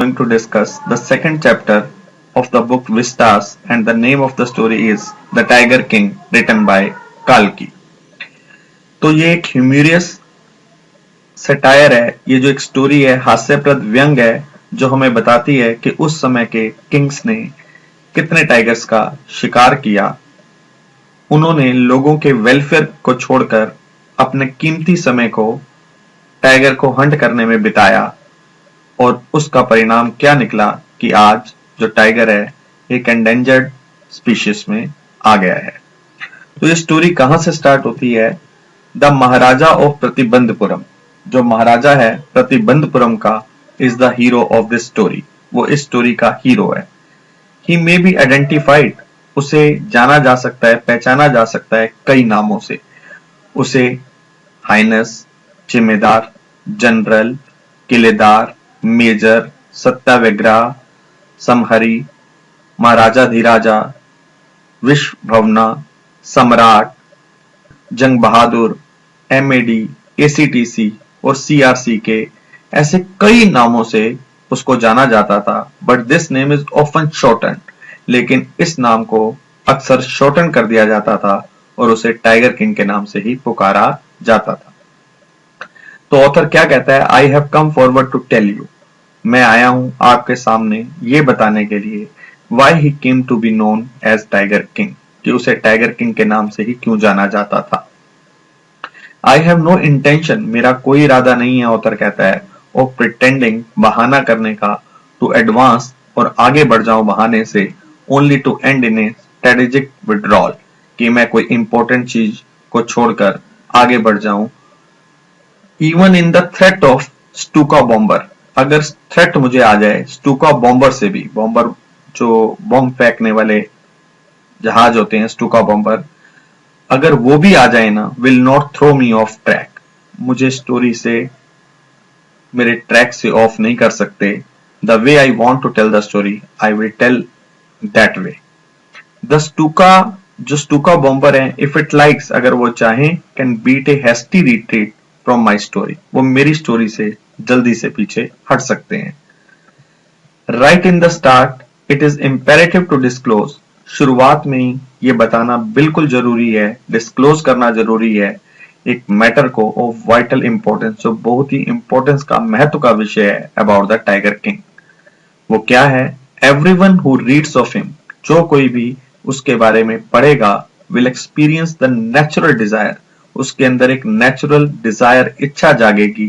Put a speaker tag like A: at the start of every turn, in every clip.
A: going to discuss the second chapter of the book Vistas, and the name of the story is The Tiger King, written by Kalki. तो ये एक ह्यूमरियस satire है। ये जो एक story है, हास्यप्रद व्यंग है, जो हमें बताती है कि उस समय के किंग्स ने कितने टाइगर्स का शिकार किया। उन्होंने लोगों के वेलफेयर को छोड़कर अपने कीमती समय को टाइगर को हंट करने में बिताया, और उसका परिणाम क्या निकला कि आज जो टाइगर है एक एंडेंजर्ड स्पीशीज में आ गया है। तो ये स्टोरी कहां से स्टार्ट होती है? द महाराजा ऑफ प्रतिबंधपुरम, जो महाराजा है प्रतिबंधपुरम का, is the hero of this story. वो इस स्टोरी का हीरो है। ही मे बी आइडेंटिफाइड, उसे जाना जा सकता है, पहचाना जा सकता है कई नामों से। उसे हाइनेस, जिम्मेदार, जनरल, किलेदार, मेजर, सत्याग्रह, समहरी, महाराजा धीराजा, विश्व भवना, सम्राट, जंग बहादुर, एमएडी, एसीटीसी और सीआरसी के ऐसे कई नामों से उसको जाना जाता था। But this name is often shorten, लेकिन इस नाम को अक्सर शॉर्टन कर दिया जाता था और उसे टाइगर किंग के नाम से ही पुकारा जाता था। तो ऑथर क्या कहता है? I have come forward to tell you, मैं आया हूं आपके सामने ये बताने के लिए, why he came to be known as tiger king, कि उसे टाइगर किंग के नाम से ही क्यों जाना जाता था। आई हैव नो इंटेंशन, मेरा कोई इरादा नहीं है, ऑथर कहता है, ऑफ प्रिटेंडिंग, बहाना करने का, टू एडवांस, और आगे बढ़ जाऊं बहाने से, only to end in a strategic withdrawal, कि मैं कोई इंपॉर्टेंट चीज को छोड़कर आगे बढ़ जाऊं। Even in the threat of Stuka bomber, अगर थ्रेट मुझे आ जाए स्टूका बॉम्बर से भी, बॉम्बर जो बॉम्ब फेंकने वाले जहाज होते हैं, स्टूका बॉम्बर, अगर वो भी आ जाए ना, will not throw me off track, मुझे स्टोरी से, मेरे ट्रैक से ऑफ नहीं कर सकते। The way I want to tell the story, I will tell that way. The Stuka, जो स्टूका बॉम्बर है, इफ इट लाइक्स, अगर वो चाहे, can beat a hasty retreat from my story, वो मेरी स्टोरी से जल्दी से पीछे हट सकते हैं। Right in the start it is imperative to disclose, शुरुआत में ही ये बताना बिल्कुल जरूरी है, डिस्क्लोज करना जरूरी है एक मैटर को ऑफ वाइटल इंपॉर्टेंस, जो बहुत ही इंपॉर्टेंस का, महत्व का विषय है, अबाउट द टाइगर किंग। वो क्या है? Everyone who reads of him, जो कोई भी उसके बारे में पढ़ेगा, will experience the natural desire, उसके अंदर एक नेचुरल डिजायर, इच्छा जागेगी,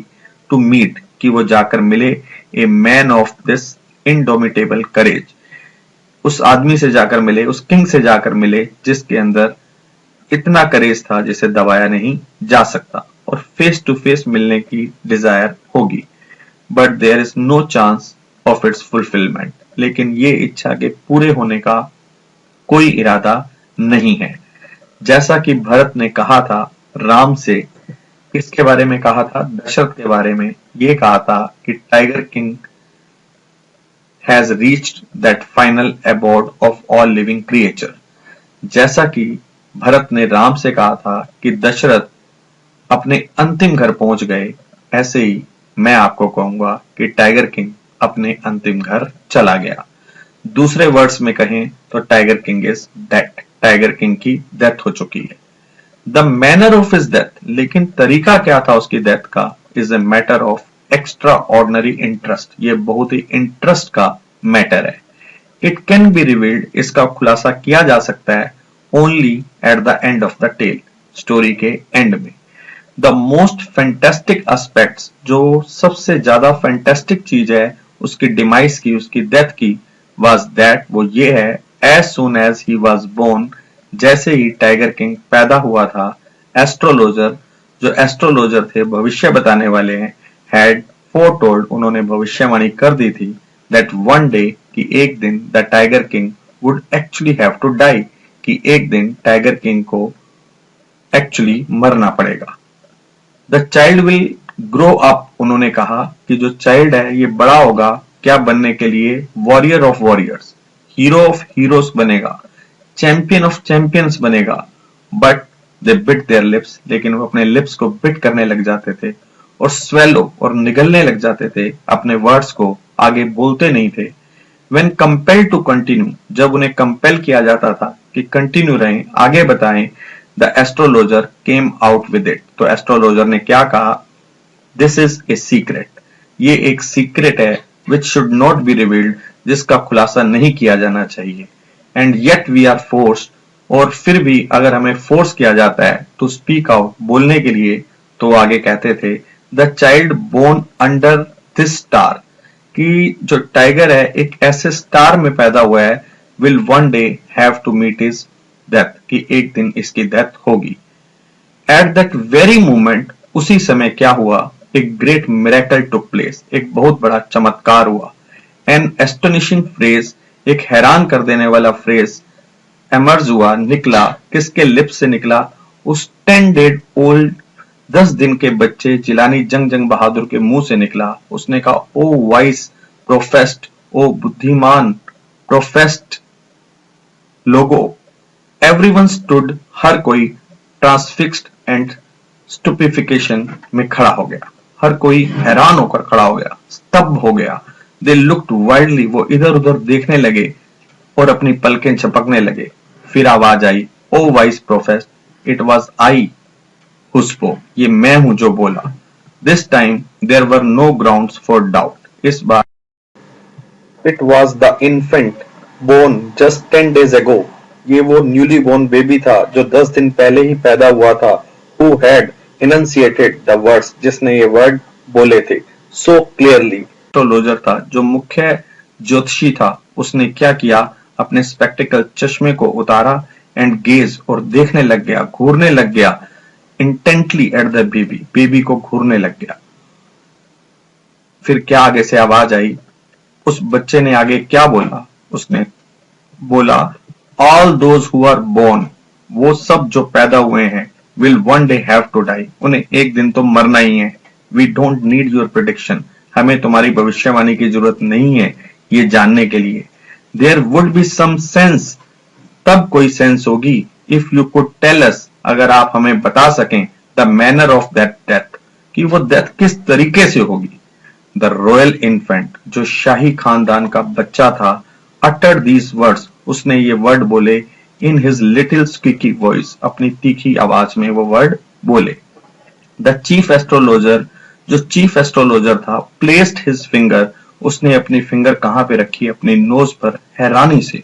A: टू मीट, कि वो जाकर मिले, a man of this indomitable courage, उस आदमी से जाकर मिले, उस किंग से जाकर मिले, जिसके अंदर इतना करेज था जिसे दबाया नहीं जा सकता, और फेस टू फेस मिलने की डिजायर होगी। But there is no chance of its fulfilment, लेकिन ये इच्छा के पूरे होने का कोई इरादा नहीं है। जैसा कि भरत ने कहा था राम से, किसके बारे में कहा था? दशरथ के बारे में ये कहा था कि tiger king has reached that final abode of all living creature. जैसा कि भरत ने राम से कहा था कि दशरथ अपने अंतिम घर पहुंच गए, ऐसे ही मैं आपको कहूंगा कि टाइगर किंग अपने अंतिम घर चला गया। दूसरे वर्ड्स में कहें तो tiger king is dead, tiger king की डेथ हो चुकी है। The manner of his death, लेकिन तरीका क्या था उसकी डेथ का, is a matter of extraordinary interest, ये बहुत ही इंटरेस्ट का मैटर है। इट कैन बी रिवील्ड, इसका खुलासा किया जा सकता है, only at the end of the tale, story के एंड में। द मोस्ट फैंटास्टिक एस्पेक्ट्स, जो सबसे ज्यादा फैंटास्टिक चीज है उसकी डिमाइस की, उसकी डेथ की, वाज दैट, वो ये है, as soon as he was born, जैसे ही टाइगर किंग पैदा हुआ था, एस्ट्रोलॉजर, जो एस्ट्रोलॉजर थे, भविष्य बताने वाले हैं, हैड फोरटोल्ड, उन्होंने भविष्यवाणी कर दी थी, दैट वन डे, कि एक दिन, the tiger king would actually have to die, कि एक दिन टाइगर किंग को एक्चुअली मरना पड़ेगा। The child will grow up, उन्होंने कहा कि जो चाइल्ड है ये बड़ा होगा, क्या बनने के लिए? Warrior of warriors, hero of heroes बनेगा, चैंपियन ऑफ चैंपियंस बनेगा। But they bit there lips, लेकिन वो अपने लिप्स को बिट करने लग जाते थे, और स्वेलो, और निगलने लग जाते थे अपने वर्ड्स को आगे बोलते नहीं थे। When compelled to continue, जब उन्हें कंपेल किया जाता था कि कंटिन्यू रहें, आगे बताएं, the astrologer came out with it. तो एस्ट्रोलॉजर ने क्या कहा? This is a secret. ये एक सीक्रेट है which should not be revealed, जिसका खुलासा नहीं किया जाना चाहिए। And yet we are forced, और फिर भी अगर हमें फोर्स किया जाता है to speak out, बोलने के लिए, तो आगे कहते थे the child born under this star, कि जो टाइगर है एक ऐसे स्टार में पैदा हुआ है, will one day have to meet his death, कि एक दिन इसकी डेथ होगी। At that very moment, उसी समय क्या हुआ? एक ग्रेट मिरेकल टुक प्लेस, एक बहुत बड़ा चमत्कार हुआ। An astonishing phrase, एक हैरान कर देने वाला फ्रेज एमर्ज हुआ, निकला, किसके लिप्स से निकला? उस 10 डेड ओल्ड 10 दिन के बच्चे जिलानी जंग बहादुर के मुंह से निकला। उसने कहा, ओ वाइस प्रोफेस्ट, ओ बुद्धिमान प्रोफेस्ट लोगो। एवरीवन स्टूड, हर कोई ट्रांसफिक्स्ड एंड स्टुपिफिकेशन में खड़ा हो गया। हर कोई हैरान होकर खड़ा हो गया, स्तब्ध हो गया। दे लुक्ड वाइडली, वो इधर उधर देखने लगे और अपनी पलकें झपकने लगे। फिर आवाज आई, O wise prophet, it was I who spoke, ये मैं हूं जो बोला। This time there were no grounds for doubt, इस बार it was the infant born just 10 days ago, ये वो न्यूली बोर्न बेबी था जो 10 दिन पहले ही पैदा हुआ था। Who had enunciated the words, जिसने ये वर्ड बोले थे so clearly। एस्ट्रोलॉजर था, जो मुख्य ज्योतिषी था, उसने क्या किया? अपने स्पेक्टिकल चश्मे को उतारा एंड गेज, और देखने लग गया, घूरने लग गया, intently at the baby, baby को घूरने लग गया। फिर क्या आगे से आवाज आई? उस बच्चे ने आगे क्या बोला? उसने बोला, all those who are born, वो सब जो पैदा हुए हैं, will one day have to die, उन्हें एक दिन तो मरना ही है। We don't need your prediction, हमें तुम्हारी भविष्यवाणी की जरूरत नहीं है ये जानने के लिए। There would be some sense, तब कोई सेंस होगी, if you could tell us, अगर आप हमें बता सकें, the manner of that death, कि वो डेथ किस तरीके से होगी। The royal infant, जो शाही खानदान का बच्चा था, uttered these words, उसने ये वर्ड बोले, in his little squeaky voice, अपनी तीखी आवाज में वो वर्ड बोले। The chief astrologer, जो चीफ एस्ट्रोलॉजर था, placed his finger, उसने अपनी फिंगर कहां पे रखी? अपनी नोज पर, हैरानी से।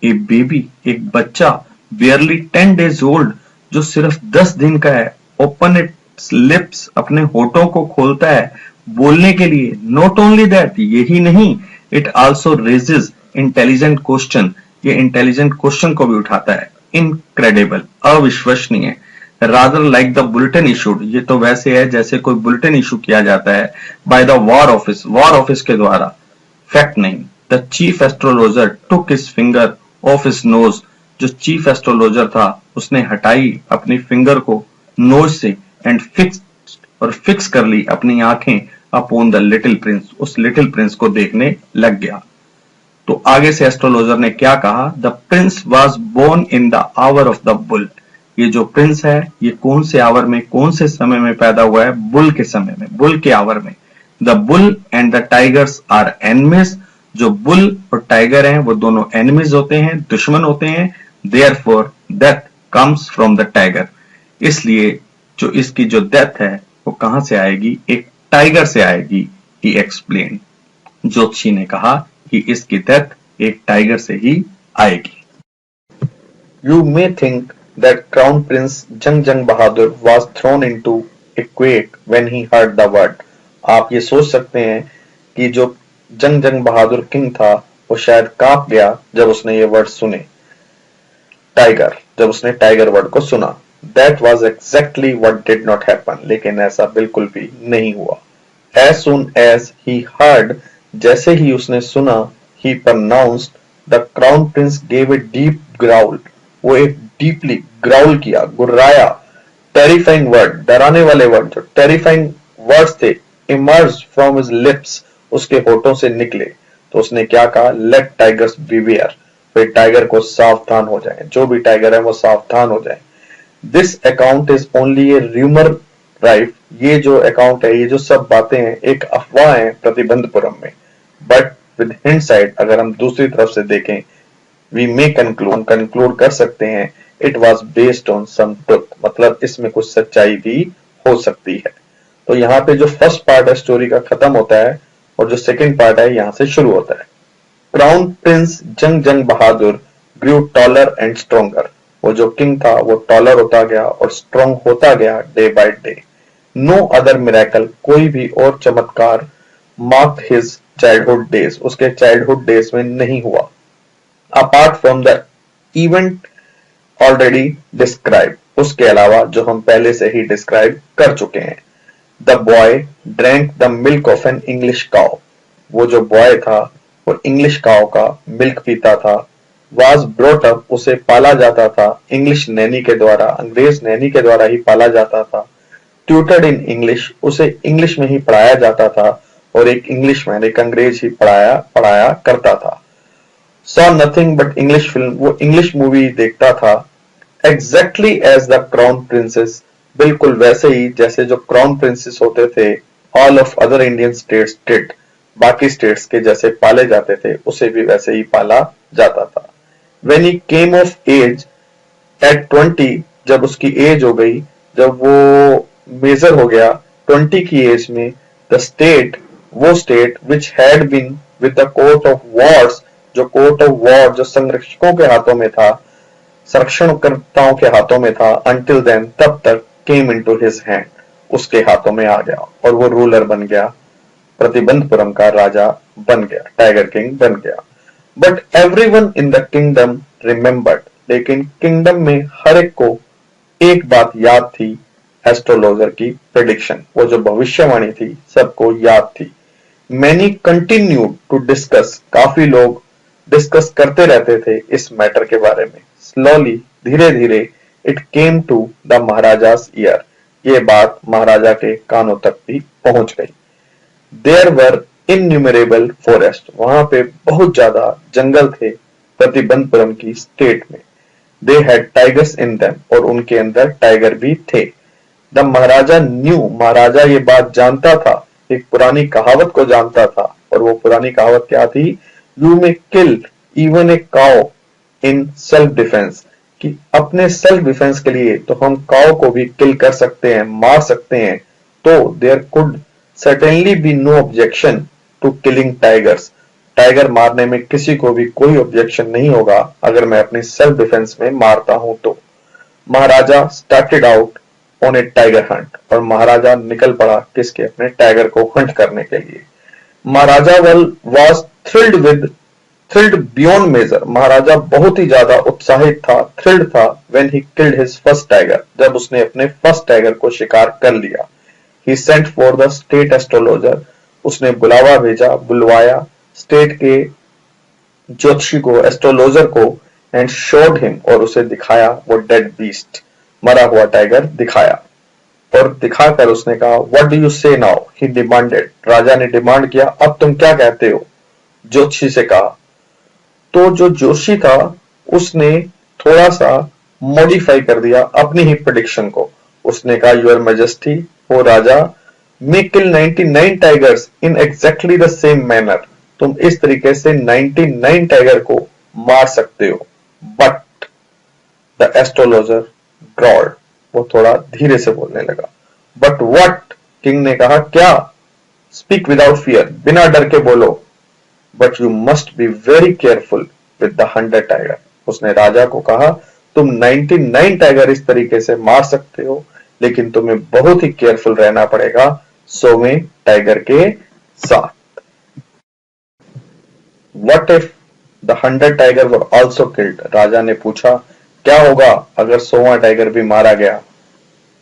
A: A baby, एक बच्चा, barely 10 days old, जो सिर्फ 10 दिन का है, open its lips, अपने होठों को खोलता है बोलने के लिए। Not only that, यही नहीं, it also raises intelligent question, ये इंटेलिजेंट क्वेश्चन को भी उठाता है। इनक्रेडिबल, अविश्वसनीय। Rather like the bulletin issued, ये तो वैसे है जैसे कोई बुलेटिन इशू किया जाता है by the war office, war office के द्वारा। फैक्ट नहीं। The chief astrologer took his finger of his nose, जो चीफ एस्ट्रोलॉजर था उसने हटाई अपनी फिंगर को नोज से एंड फिक्स कर ली अपनी आंखें अपॉन द लिटिल प्रिंस, उस लिटिल प्रिंस को देखने लग गया। तो आगे से एस्ट्रोलॉजर ने क्या कहा? The prince was born in the hour of the bull, ये जो प्रिंस है ये कौन से आवर में, कौन से समय में पैदा हुआ है? बुल के समय में, बुल के आवर में। The bull and the tigers are enemies, जो बुल और टाइगर हैं वो दोनों एनिमीज होते हैं, दुश्मन होते हैं। Therefore death comes from the tiger, इसलिए जो इसकी जो डेथ है वो कहां से आएगी? एक टाइगर से आएगी। ही एक्सप्लेन, ज्योतिषी ने कहा कि इसकी डेथ एक टाइगर से ही आएगी। You may think that Crown Prince Jang Bahadur was thrown into a quake when he heard the word. आप ये सोच सकते हैं कि जो जंग बहादुर किंग था वो शायद कांप गया जब उसने ये वर्ड सुने, टाइगर, जब उसने टाइगर वर्ड को सुना। That was exactly what did not happen, लेकिन ऐसा बिल्कुल भी नहीं हुआ। As soon as he heard, जैसे ही उसने सुना, he pronounced, the crown prince gave a deep growl, वो एक डीपली ग्राउल किया, गुर्राया। टेरिफाइंग वर्ड, डराने वाले वर्ड, जो टेरिफाइंग वर्ड्स थे, emerged from his lips, उसके होठों से निकले। तो उसने क्या कहा? let tigers beware, फिर टाइगर को सावधान हो जाए, जो भी टाइगर है वो सावधान हो जाए। this account is only a rumor rife, ये जो अकाउंट है, ये जो सब बातें हैं, एक अफवाह है प्रतिबंधपुरम में। बट विद हिंडसाइट अगर हम दूसरी तरफ से देखें, वी मे कंक्लूड, हम कंक्लूड कर सकते हैं, it was based on some truth, मतलब इसमें कुछ सच्चाई भी हो सकती है। तो यहाँ पे जो फर्स्ट पार्ट है स्टोरी का खत्म होता है और जो सेकंड पार्ट है यहाँ से शुरू होता है। क्राउन प्रिंस जंग जंग बहादुर ग्रू टॉलर एंड स्ट्रोंगर, वो जो किंग था वो टॉलर होता गया और स्ट्रॉन्ग होता गया day by day. No other miracle, कोई भी और चमत्कार मार्क्ड हिज चाइल्डहुड डेज, उसके चाइल्डहुड डेज में नहीं हुआ, apart from the event already describe, उसके अलावा जो हम पहले से ही डिस्क्राइब कर चुके हैं। The boy drank the milk of an English cow, वो जो बॉय था वो इंग्लिश काउ का मिल्क पीता था। वाज ब्रॉट अप, उसे पाला जाता था इंग्लिश नैनी के द्वारा, अंग्रेज नैनी के द्वारा ही पाला जाता था। ट्यूटर्ड इन इंग्लिश, उसे इंग्लिश में ही पढ़ाया जाता था और एक इंग्लिश मैन, एक अंग्रेज ही पढ़ाया करता था। Saw nothing but English film, वो इंग्लिश मूवी देखता था। Exactly as the crown princes, बिल्कुल वैसे ही जैसे जो क्राउन प्रिंसेस होते थे all of other Indian states did, बाकी स्टेट्स के जैसे पाले जाते थे उसे भी वैसे ही पाला जाता था। When he came of age at 20, जब उसकी एज हो गई, जब वो मेजर हो गया 20 की एज में, द स्टेट, वो state which had been with the court of wards, जो कोर्ट ऑफ वॉर जो संरक्षकों के हाथों में था, संरक्षणकर्ताओं के हाथों में था, अंटिल देन, तब तक, केम इनटू हिज हैंड, उसके हाथों में आ गया और वो रूलर बन गया, प्रतिबंधपुरम का राजा बन गया, टाइगर किंग बन गया। But everyone in the kingdom remembered, लेकिन किंगडम में हर एक को एक बात याद थी, एस्ट्रोलॉजर की प्रेडिक्शन, वो जो भविष्यवाणी थी सबको याद थी। मैनी कंटिन्यूड टू डिस्कस, काफी लोग डिस्कस करते रहते थे इस मैटर के बारे में। स्लोली, धीरे धीरे, it came to the Maharaja's ear, ये बात महाराजा के कानों तक भी पहुंच गई। देयर वर इन्यूमरेबल फॉरेस्ट, वहां पे बहुत ज्यादा जंगल थे प्रतिबंधपुरम की स्टेट में। They had tigers in them, और उनके अंदर टाइगर भी थे। द महाराजा न्यू, महाराजा ये बात जानता था, एक पुरानी कहावत को जानता था, और वो पुरानी कहावत क्या थी? You may kill even a cow in self defence, कि अपने सेल्फ डिफेंस के लिए तो हम काउ को भी किल कर सकते हैं, मार सकते हैं। तो there could certainly be no objection to killing tigers, tiger मारने में किसी को भी कोई ऑब्जेक्शन नहीं होगा अगर मैं अपनी सेल्फ डिफेंस में मारता हूं तो। Maharaja started out on a tiger hunt, और महाराजा निकल पड़ा किसके? अपने टाइगर को हंट करने के लिए। महाराजा वाज थ्रिल्ड बियॉन्ड मेजर, महाराजा बहुत ही ज्यादा उत्साहित था, थ्रिल्ड था, when he killed his first tiger, जब उसने अपने फर्स्ट टाइगर को शिकार कर लिया। He sent for the state astrologer, उसने बुलावा भेजा, बुलवाया स्टेट के ज्योतिषी को, एस्ट्रोलॉजर को, एंड शोड हिम, और उसे दिखाया वो डेड बीस्ट, मरा हुआ टाइगर दिखाया, और दिखाकर उसने कहा, व्हाट डू यू से नाउ? ही डिमांडेड, राजा ने डिमांड किया, अब तुम क्या कहते हो? ज्योतिषी से कहा। तो जो ज्योतिषी था उसने थोड़ा सा मॉडिफाई कर दिया अपनी ही प्रेडिक्शन को। उसने कहा, यूर मैजेस्टी, ओ राजा, may kill 99 tigers in exactly the same manner, तुम इस तरीके से 99 टाइगर को मार सकते हो। बट द एस्ट्रोलॉजर ड्रॉल्ड, वो थोड़ा धीरे से बोलने लगा। But what? किंग ने कहा, क्या? स्पीक विदाउट फियर, बिना डर के बोलो। But you must be very careful with the 100 tiger, उसने राजा को कहा, तुम 99 टाइगर इस तरीके से मार सकते हो, लेकिन तुम्हें बहुत ही केयरफुल रहना पड़ेगा 100वें टाइगर के साथ। What if the 100 tiger were also killed? राजा ने पूछा, क्या होगा अगर 100वां टाइगर भी मारा गया?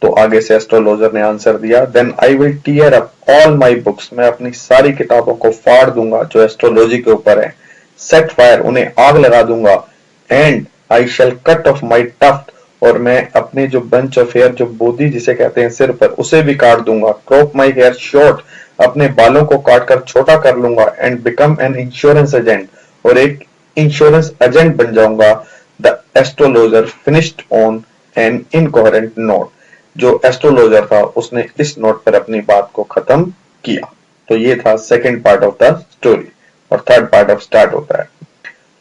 A: तो आगे से एस्ट्रोलॉजर ने आंसर दिया, then I will tear up all my books, मैं अपनी सारी किताबों को फाड़ दूंगा जो एस्ट्रोलॉजी के ऊपर है। सेट फायर, उन्हें आग लगा दूंगा। And I shall cut off my tuft, और मैं अपने जो बंच ऑफ हेयर, जो बोधी जिसे कहते हैं सिर पर, उसे भी काट दूंगा। क्रॉप माई हेयर शॉर्ट, अपने बालों को काटकर छोटा कर लूंगा। And become an insurance agent, और एक इंश्योरेंस एजेंट बन जाऊंगा। The astrologer finished on an incoherent note, जो एस्ट्रोलॉजर था उसने इस नोट पर अपनी बात को खत्म किया। तो ये था second part of the story. और थर्ड पार्ट ऑफ स्टार्ट होता है।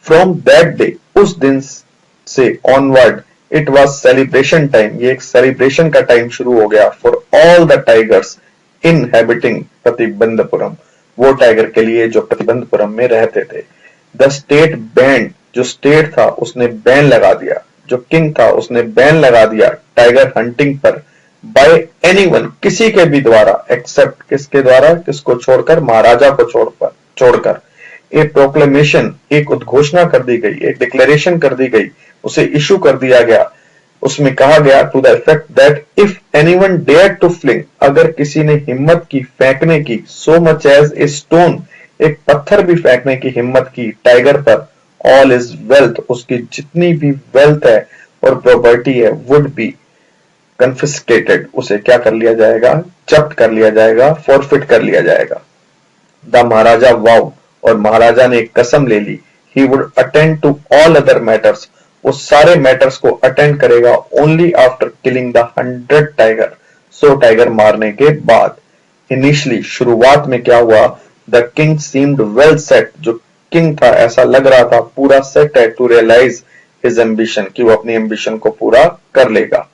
A: फ्रॉम दैट डे, उस दिन से onward, it was celebration time, ये एक सेलिब्रेशन का टाइम शुरू हो गया for all the tigers inhabiting Pratibandapuram, वो टाइगर के लिए जो प्रतिबंधपुरम में रहते थे। द स्टेट बैंड, जो स्टेट था उसने बैन लगा दिया, जो किंग था उसने बैन लगा दिया टाइगर हंटिंग पर, बाय एनीवन, किसी के भी द्वारा, एक्सेप्ट, किसके द्वारा, किसको छोड़कर, महाराजा को छोड़कर। ए प्रोक्लेमेशन, एक उद्घोषणा कर दी गई, एक डिक्लेरेशन कर दी गई, उसे इशू कर दिया गया। उसमें कहा गया to the effect that if anyone dare to fling, अगर किसी ने हिम्मत की फेंकने की, so much as a stone, एक पत्थर भी फेंकने की हिम्मत की टाइगर पर, ऑल इज वेल्थ, उसकी जितनी भी वेल्थ है और प्रॉपर्टी है, वुड बी कन्फिस्केटेड, उसे क्या कर लिया जाएगा, जब्त कर लिया जाएगा, फॉरफिट कर लिया जाएगा। द महाराजा वाव, और महाराजा ने एक कसम ले ली, he would attend to all other matters, वो सारे मैटर्स को अटेंड करेगा only after killing the 100 tiger, 100 tiger मारने के बाद। इनिशियली, शुरुआत में क्या हुआ, the king seemed well set, जो किंग था ऐसा लग रहा था पूरा सेट है टू रियलाइज हिज एम्बिशन, कि वो अपनी एम्बिशन को पूरा कर लेगा।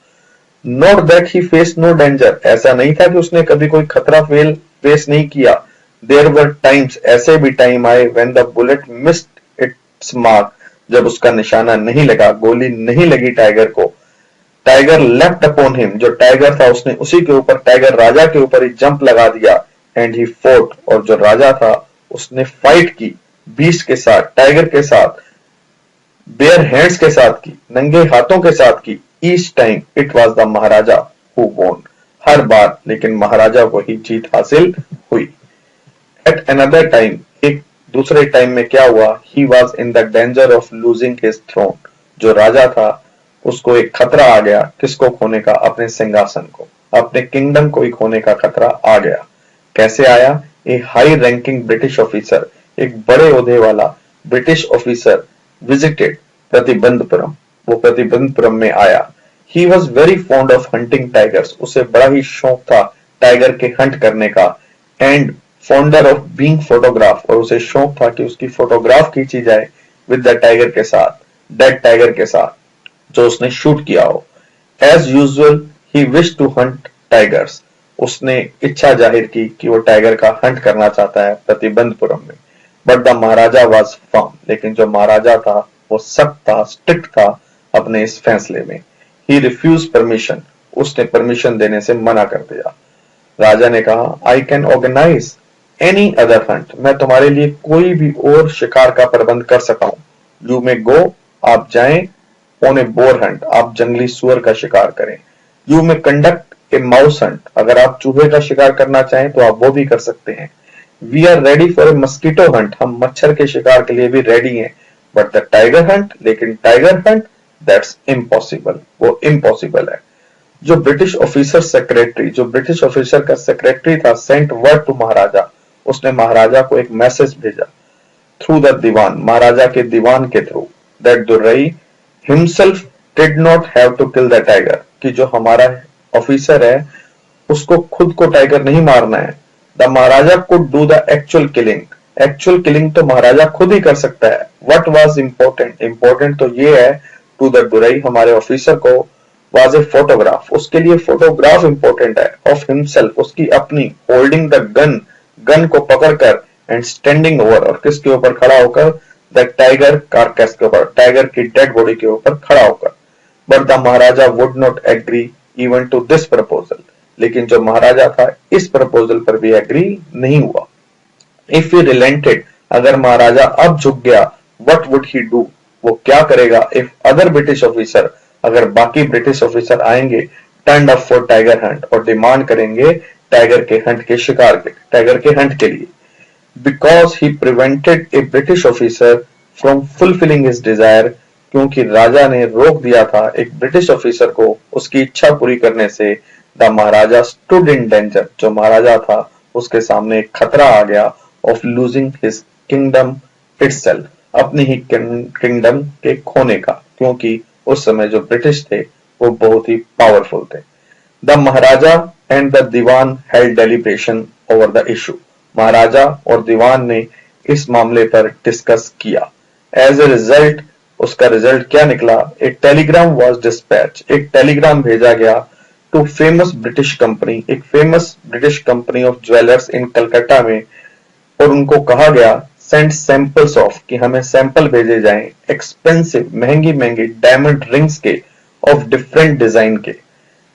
A: Not that he face no danger, ऐसा नहीं था कि उसने कभी कोई खतरा फेस नहीं किया। देयर वर टाइम्स, ऐसे भी टाइम आए, when the bullet missed it's mark, जब उसका निशाना नहीं लगा, गोली नहीं लगी टाइगर को। टाइगर लेफ्ट अपॉन हिम, जो टाइगर था उसने उसी के ऊपर, टाइगर राजा के ऊपर ही जंप लगा दिया। एंड ही फोर्ट, और जो राजा था उसने फाइट की बीस्ट के साथ, टाइगर के साथ, बेयर हैंड्स के साथ की, नंगे हाथों के साथ की। Each time it was the Maharaja who वोन, हर बार लेकिन महाराजा को ही जीत हासिल हुई। एट अनदर टाइम, एक दूसरे टाइम में क्या हुआ, he was in the danger of losing his throne, जो राजा था उसको एक खतरा आ गया, किसको खोने का, अपने सिंहासन को, अपने किंगडम को ही खोने का खतरा आ गया। कैसे आया, ए हाई रैंकिंग ब्रिटिश ऑफिसर, एक बड़े ओहदे वाला ब्रिटिश ऑफिसर विजिटेड प्रतिबंधपुरम, वो प्रतिबंधपुरम में आया। He was very fond of hunting tigers, उसे बड़ा ही शौक था टाइगर के हंट करने का। And fonder of being photograph, और उसे शौक था कि उसकी फोटोग्राफ खींची जाए विद द टाइगर के साथ, डेड टाइगर के साथ जो उसने शूट किया हो। As usual he wish to hunt tigers, उसने इच्छा जाहिर की कि वो टाइगर का हंट करना चाहता है प्रतिबंधपुरम में। But the Maharaja was firm, लेकिन जो महाराजा था वो सख्त था, स्ट्रिक्ट था अपने इस फैसले में। ही रिफ्यूज परमिशन, उसने परमिशन देने से मना कर दिया। राजा ने कहा, I can organise any other hunt, मैं तुम्हारे लिए कोई भी और शिकार का प्रबंध कर सकता हूं। यू मे गो, आप जाएं, ऑन ए बोर हंट, आप जंगली सुअर का शिकार करें। You may conduct a mouse Hunt, अगर आप चूहे का शिकार करना चाहें तो आप वो भी कर सकते हैं। We are ready for a mosquito hunt, हम मच्छर के शिकार के लिए भी रेडी हैं। बट द टाइगर हंट, लेकिन टाइगर हंट, दैट्स इम्पॉसिबल, वो इम्पॉसिबल है। जो ब्रिटिश ऑफिसर सेक्रेटरी, जो ब्रिटिश ऑफिसर का सेक्रेटरी था, सेंट वर्ड टू महाराजा, उसने महाराजा को एक मैसेज भेजा थ्रू द दीवान, महाराजा के दीवान के through, that Durai himself did not have to kill the tiger, कि जो हमारा ऑफिसर है उसको खुद को टाइगर नहीं मारना है। The Maharaja could do the actual killing, actual killing तो महाराजा खुद ही कर सकता है। व्हाट वाज इम्पोर्टेंट, इम्पोर्टेंट तो ये है टू द दुरई, हमारे ऑफिसर को, वाज ए फोटोग्राफ, उसके लिए फोटोग्राफ इंपॉर्टेंट है, ऑफ हिमसेल्फ, उसकी अपनी, होल्डिंग द गन, गन को पकड़कर, एंड स्टैंडिंग ओवर, और किसके ऊपर खड़ा होकर, द टाइगर कार्केस के ऊपर, टाइगर की डेड बॉडी के ऊपर खड़ा होकर। But the Maharaja would not agree even to this proposal, लेकिन जो महाराजा था इस प्रपोजल पर भी एग्री नहीं हुआ। इफ ही रिलेंटेड, अगर महाराजा अब झुक गया, व्हाट वुड ही डू, वो क्या करेगा, इफ अदर ब्रिटिश ऑफिसर, अगर बाकी ब्रिटिश ऑफिसर आएंगे, turn up for tiger hunt, और डिमांड करेंगे टाइगर के हंट के शिकार के, टाइगर के हंट के लिए। Because he prevented A British officer from fulfilling his Dzire, क्योंकि राजा ने रोक दिया था एक ब्रिटिश ऑफिसर को उसकी इच्छा पूरी करने से। The Maharaja stood in danger, जो महाराजा था उसके सामने एक खतरा आ गया, of losing his kingdom itself, अपनी ही किंगडम के खोने का, क्योंकि उस समय जो ब्रिटिश थे वो बहुत ही पावरफुल थे। The Maharaja and the Dewan held deliberation over the issue, Maharaja और दीवान ने इस मामले पर डिस्कस किया। एज ए रिजल्ट उसका रिजल्ट क्या निकला? ए टेलीग्राम वॉज डिस्पैच, एक टेलीग्राम भेजा गया टू फेमस ब्रिटिश कंपनी, एक famous British company of jewellers in Calcutta में, और उनको कहा गया सेंड सैंपल्स ऑफ, कि हमें सैंपल भेजे जाएं एक्सपेंसिव, महंगी महंगी डायमंड रिंग्स के, ऑफ डिफरेंट डिजाइन के।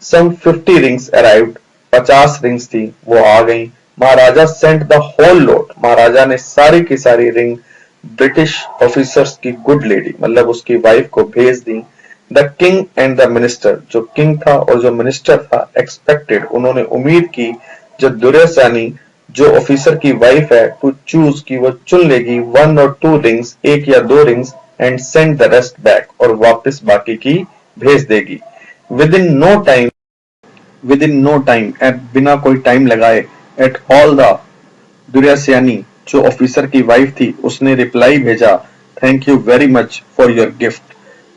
A: सम 50 रिंग्स अराइव्ड, 50 रिंग्स थी वो आ गई। Maharaja sent the whole lot, Maharaja ने सारी की सारी रिंग ब्रिटिश ऑफिसर्स की गुड लेडी मतलब उसकी वाइफ को भेज दी। The king and the minister, जो किंग था और जो मिनिस्टर था, एक्सपेक्टेड, उन्होंने उम्मीद की, जो दुर्योधनी जो ऑफिसर की वाइफ है, टू चूज की वो चुन लेगी 1 और 2 रिंग्स, एक या 2 rings, and send the rest back, और वापस बाकी की भेज देगी। विद इन नो टाइम, बिना कोई टाइम लगाए, एट ऑल द दुर्योधनी जो ऑफिसर की वाइफ थी, उसने रिप्लाई भेजा, thank you very much for your gift,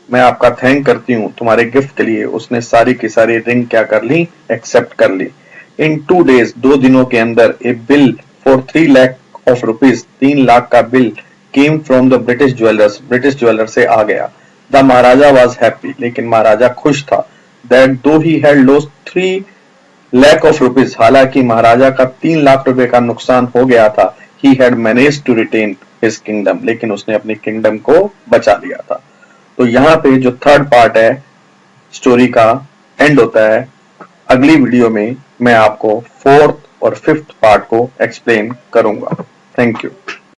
A: मैं आपका थैंक करती हूँ तुम्हारे गिफ्ट के लिए। उसने सारी की सारी रिंग क्या कर ली? एक्सेप्ट कर ली। इन 2 days, 2 दिनों के अंदर, a bill for 3 lakh of rupees, 3 lakh का bill came from the British jewellers, British jeweller से आ गया। द महाराजा वॉज हैप्पी, लेकिन महाराजा खुश था, दैट दो he had lost 3 lakh of rupees, हालांकि महाराजा का 3 लाख रुपए का नुकसान हो गया था, he had managed to retain his kingdom, लेकिन उसने अपनी किंगडम को बचा लिया था। तो यहाँ पे जो थर्ड पार्ट है स्टोरी का एंड होता है। अगली वीडियो में मैं आपको 4th और 5th पार्ट को एक्सप्लेन करूंगा। Thank you.